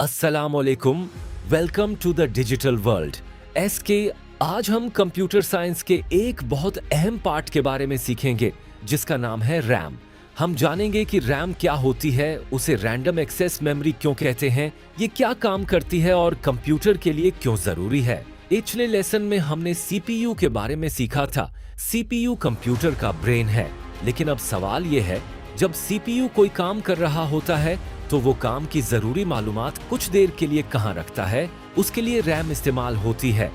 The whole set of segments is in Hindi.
अस्सलामुअलैकुम, welcome to the digital world. SK, आज हम कंप्यूटर साइंस के एक बहुत अहम पार्ट के बारे में सीखेंगे जिसका नाम है रैम। हम जानेंगे कि रैम क्या होती है, उसे रैंडम एक्सेस मेमोरी क्यों कहते हैं, ये क्या काम करती है और कंप्यूटर के लिए क्यों जरूरी है। पिछले लेसन में हमने सीपीयू के बारे में सीखा था। सीपीयू कंप्यूटर का ब्रेन है, लेकिन अब सवाल ये है, जब सीपीयू कोई काम कर रहा होता है तो वो काम की जरूरी मालूमात कुछ देर के लिए कहाँ रखता है, उसके लिए रैम इस्तेमाल होती है।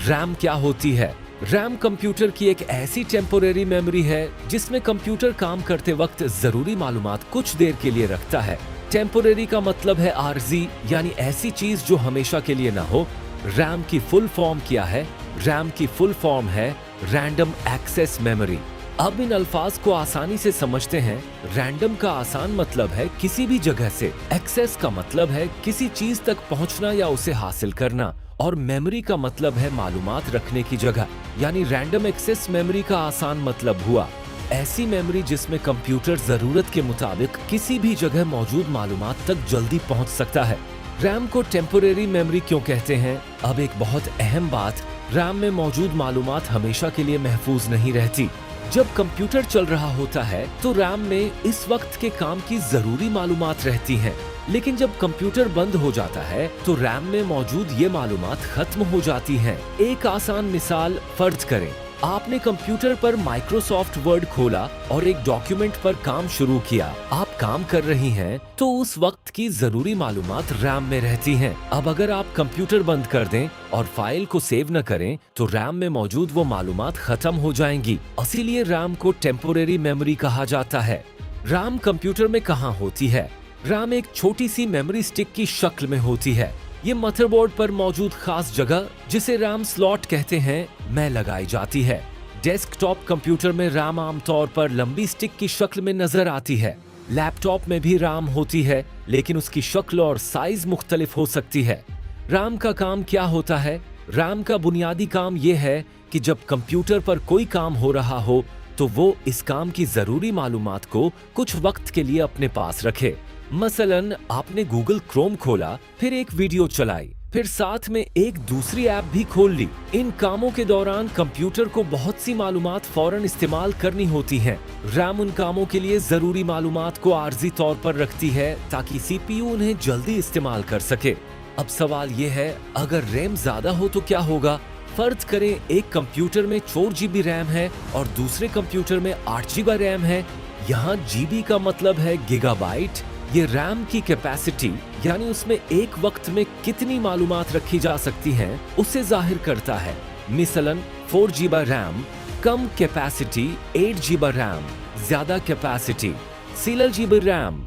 रैम क्या होती है? रैम कंप्यूटर की एक ऐसी टेम्पोरेरी मेमोरी है जिसमें कंप्यूटर काम करते वक्त जरूरी मालूमात कुछ देर के लिए रखता है। टेम्पोरेरी का मतलब है आर्जी, यानी ऐसी चीज जो हमेशा के लिए ना हो। रैम की फुल फॉर्म क्या है? रैम की फुल फॉर्म है रैंडम एक्सेस मेमोरी। अब इन अल्फाज को आसानी से समझते हैं। रैंडम का आसान मतलब है किसी भी जगह से, एक्सेस का मतलब है किसी चीज तक पहुंचना या उसे हासिल करना, और मेमोरी का मतलब है मालूमात रखने की जगह। यानी रैंडम एक्सेस मेमोरी का आसान मतलब हुआ ऐसी मेमोरी जिसमें कंप्यूटर जरूरत के मुताबिक किसी भी जगह मौजूद मालूमात तक जल्दी पहुंच सकता है। रैम को टेम्पोरेरी मेमोरी क्यों कहते हैं? अब एक बहुत अहम बात, रैम में मौजूद मालूमात हमेशा के लिए महफूज नहीं रहती। जब कंप्यूटर चल रहा होता है तो रैम में इस वक्त के काम की जरूरी मालूमात रहती हैं, लेकिन जब कंप्यूटर बंद हो जाता है तो रैम में मौजूद ये मालूमात खत्म हो जाती हैं। एक आसान मिसाल फर्ज करें, आपने कंप्यूटर पर माइक्रोसॉफ्ट वर्ड खोला और एक डॉक्यूमेंट पर काम शुरू किया। आप काम कर रही हैं तो उस वक्त की जरूरी मालूमात रैम में रहती हैं। अब अगर आप कंप्यूटर बंद कर दें और फाइल को सेव न करें तो रैम में मौजूद वो मालूमात खत्म हो जाएंगी। इसीलिए रैम को टेम्पोरेरी मेमोरी कहा जाता है। रैम कंप्यूटर में कहाँ होती है? रैम एक छोटी सी मेमोरी स्टिक की शक्ल में होती है। ये मदरबोर्ड पर मौजूद खास जगह, जिसे रैम स्लॉट कहते हैं, में लगाई जाती है। डेस्कटॉप कंप्यूटर में रैम आमतौर पर लंबी स्टिक की शक्ल में नजर आती है। लैपटॉप में भी रैम होती है, लेकिन उसकी शक्ल और साइज मुख्तलिफ हो सकती है। रैम का काम क्या होता है? रैम का बुनियादी काम यह है कि जब कंप्यूटर पर कोई काम हो रहा हो तो वो इस काम की जरूरी मालूमात को कुछ वक्त के लिए अपने पास रखे। मसलन आपने गूगल क्रोम खोला, फिर एक वीडियो चलाई, फिर साथ में एक दूसरी ऐप भी खोल ली। इन कामों के दौरान कंप्यूटर को बहुत सी मालूमात फौरन इस्तेमाल करनी होती हैं। रैम उन कामों के लिए जरूरी मालूमात को आर्जी तौर पर रखती है ताकि सीपीयू उन्हें जल्दी इस्तेमाल कर सके। अब सवाल ये है, अगर रैम ज्यादा हो तो क्या होगा? फर्ज करें एक कंप्यूटर में 4 GB रैम है और दूसरे कंप्यूटर में 8 GB रैम है। यहाँ GB का मतलब है गीगाबाइट। ये रैम की कैपेसिटी, यानी उसमें एक वक्त में कितनी मालूमात रखी जा सकती हैं, उसे जाहिर करता है। मिसलन 4 GB रैम, कम कैपेसिटी 8 GB रैम, ज्यादा कैपेसिटी 16 GB रैम,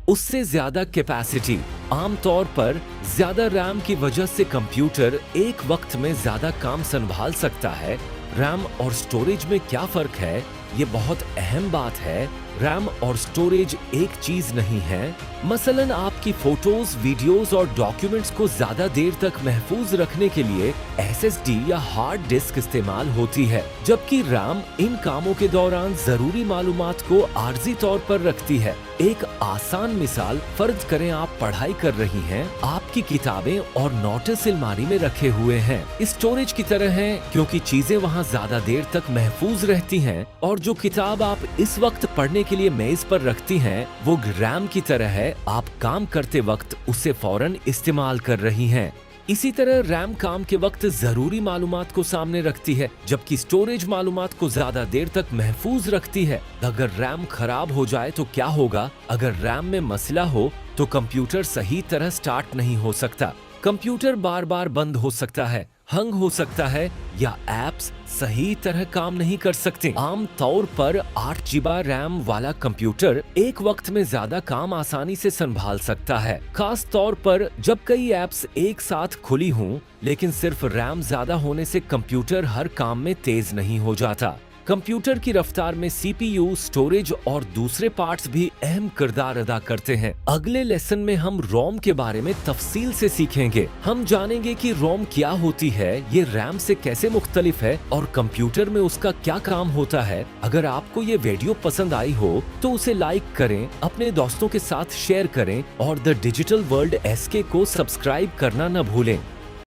उससे ज्यादा कैपेसिटी। आमतौर पर ज्यादा रैम की वजह से कंप्यूटर एक वक्त में ज्यादा काम संभाल सकता है। रैम और स्टोरेज में क्या फर्क है? ये बहुत अहम बात है। रैम और स्टोरेज एक चीज नहीं है। मसलन आपकी फोटोज, वीडियोस और डॉक्यूमेंट्स को ज्यादा देर तक महफूज रखने के लिए एसएसडी या हार्ड डिस्क इस्तेमाल होती है, जबकि रैम इन कामों के दौरान जरूरी मालूमात को आर्जी तौर पर रखती है। एक आसान मिसाल, फर्ज करें आप पढ़ाई कर रही हैं, आपकी किताबें और नोट्स अलमारी में रखे हुए हैं। स्टोरेज की तरह हैं क्योंकि चीजें वहां ज्यादा देर तक महफूज रहती हैं, और जो किताब आप इस वक्त पढ़ने के लिए मेज पर रखती हैं वो रैम की तरह है। आप काम करते वक्त उसे फौरन इस्तेमाल कर रही हैं। इसी तरह रैम काम के वक्त जरूरी मालूमात को सामने रखती है, जबकि स्टोरेज मालूमात को ज्यादा देर तक महफूज रखती है। अगर रैम खराब हो जाए तो क्या होगा? अगर रैम में मसला हो तो कंप्यूटर सही तरह स्टार्ट नहीं हो सकता। कंप्यूटर बार बार बंद हो सकता है, हंग हो सकता है, या एप्स सही तरह काम नहीं कर सकते। आम तौर पर 8 GB रैम वाला कंप्यूटर एक वक्त में ज्यादा काम आसानी से संभाल सकता है, खास तौर पर जब कई एप्स एक साथ खुली हों। लेकिन सिर्फ रैम ज्यादा होने से कंप्यूटर हर काम में तेज नहीं हो जाता। कंप्यूटर की रफ्तार में सीपीयू, स्टोरेज और दूसरे पार्ट्स भी अहम किरदार अदा करते हैं। अगले लेसन में हम रोम के बारे में तफसील से सीखेंगे। हम जानेंगे कि रोम क्या होती है, ये रैम से कैसे मुख्तलिफ है और कंप्यूटर में उसका क्या काम होता है। अगर आपको ये वीडियो पसंद आई हो तो उसे लाइक करें, अपने दोस्तों के साथ शेयर करें और द डिजिटल वर्ल्ड एसके को सब्सक्राइब करना न भूलें।